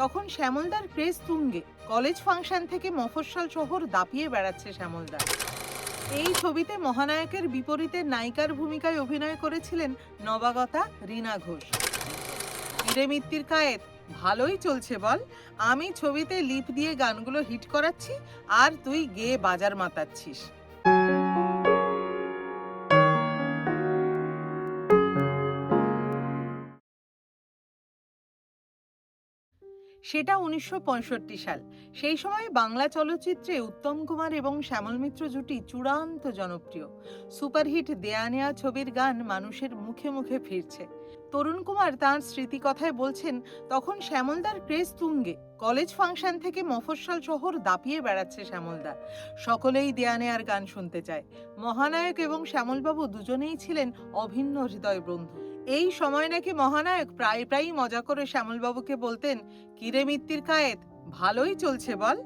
তখন শ্যামলদার ক্রেজ তুঙ্গে। College function থেকে মফস্বল শহর দাপিয়ে বেড়াচ্ছে শ্যামলদা। এই ছবিতে মহানায়কের বিপরীতে নায়িকার ভূমিকায় অভিনয় করেছিলেন নবাগতা রীনা ঘোষ। হিরে মিত্তির কায়েত ভালোই চলছে বল, আমি ছবিতে লিপ দিয়ে গানগুলো হিট করাচ্ছি আর তুই গেয়ে বাজার মাতাচ্ছিস। সেটা ১৯৬৫ সাল। সেই সময় বাংলা চলচ্চিত্রে উত্তম কুমার এবং শ্যামল মিত্র জুটি চূড়ান্ত জনপ্রিয়। সুপারহিট দেয়া নেয়া ছবির গান মানুষের মুখে মুখে ফিরছে। তরুণ কুমার তাঁর স্মৃতিকথায় বলছেন, তখন শ্যামলদার ক্রেজ তুঙ্গে। কলেজ ফাংশন থেকে মফস্বল শহর দাপিয়ে বেড়াচ্ছে শ্যামলদা। সকলেই দেয়া নেয়ার গান শুনতে চায়। মহানায়ক এবং শ্যামলবাবু দুজনেই ছিলেন অভিন্ন হৃদয় বন্ধু। এই সময় নাকি মহানায়ক প্রায়ই মজা করে শ্যামলবাবুকে বলতেন, কিরে মিত্তির কায়েত ভালোই চলছে বল,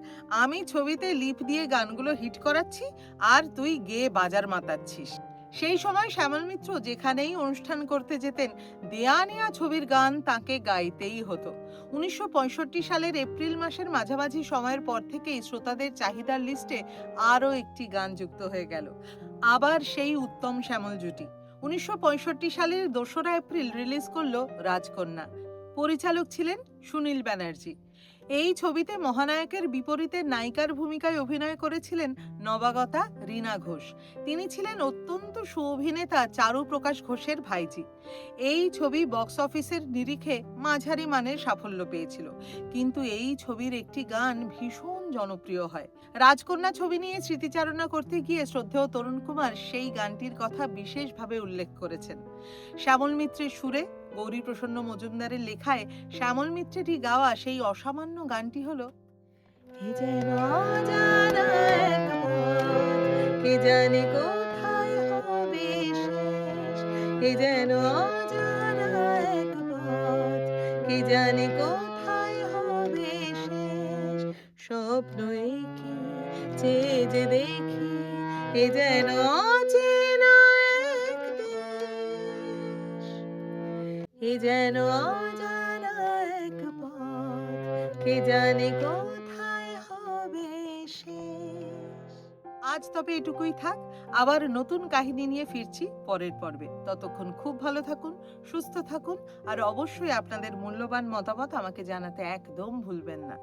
আমি ছবিতে লিপ দিয়ে গানগুলো হিট করাচ্ছি আর তুই গেয়ে বাজার মাতাচ্ছিস। সেই সময় শ্যামল মিত্র যেখানেই অনুষ্ঠান করতে যেতেন, দেয়া নেয়া ছবির গান তাকে গাইতেই হতো। ১৯৬৫ সালের এপ্রিল মাসের মাঝামাঝি সময়ের পর থেকেই শ্রোতাদের চাহিদার লিস্টে আরও একটি গান যুক্ত হয়ে গেল। আবার সেই উত্তম শ্যামল জুটি ১৯৬৫ সালের ২রা এপ্রিল রিলিজ করলো রাজকন্যা। পরিচালক ছিলেন সুনীল ব্যানার্জি। এই ছবিতে মহানায়কের বিপরীতে নায়িকার ভূমিকায় অভিনয় করেছিলেন নবাগতা রীনা ঘোষ। তিনি ছিলেন অত্যন্ত সুঅভিনেতা চারু প্রকাশ ঘোষের ভাইজি। এই ছবি বক্স অফিসের নিরিখে মাঝারি মানের সাফল্য পেয়েছিল, কিন্তু এই ছবির একটি গান ভীষণ জনপ্রিয় হয়। রাজকন্যা ছবি নিয়ে স্মৃতিচারণা করতে গিয়ে শ্রদ্ধেয় তরুণ কুমার সেই গানটির কথা বিশেষভাবে উল্লেখ করেছেন। শ্যামল মিত্রের সুরে, গৌরীপ্রসন্ন মজুমদারের লেখায় শ্যামল মিত্রেরই গাওয়া সেই অসামান্য গানটি হলো, কে যেন অজানা এক পথ, কে জানে কোথায় হবে শেষ, কে যেন অজানা এক পথ, কে জানে কোথায় হবে শেষ, স্বপ্ন কি চেয়ে যে দেখি, এ যেন অচেনা এক দেশ, এ যেন অজানা এক পথ, কে জানে কোথায় হবে শেষ। আজ তবে এটুকুই থাক, আবার নতুন কাহিনী নিয়ে ফিরছি পরের পর্বে। ততক্ষণ খুব ভালো থাকুন, সুস্থ থাকুন, আর অবশ্যই আপনাদের মূল্যবান মতামত আমাকে জানাতে একদম ভুলবেন না।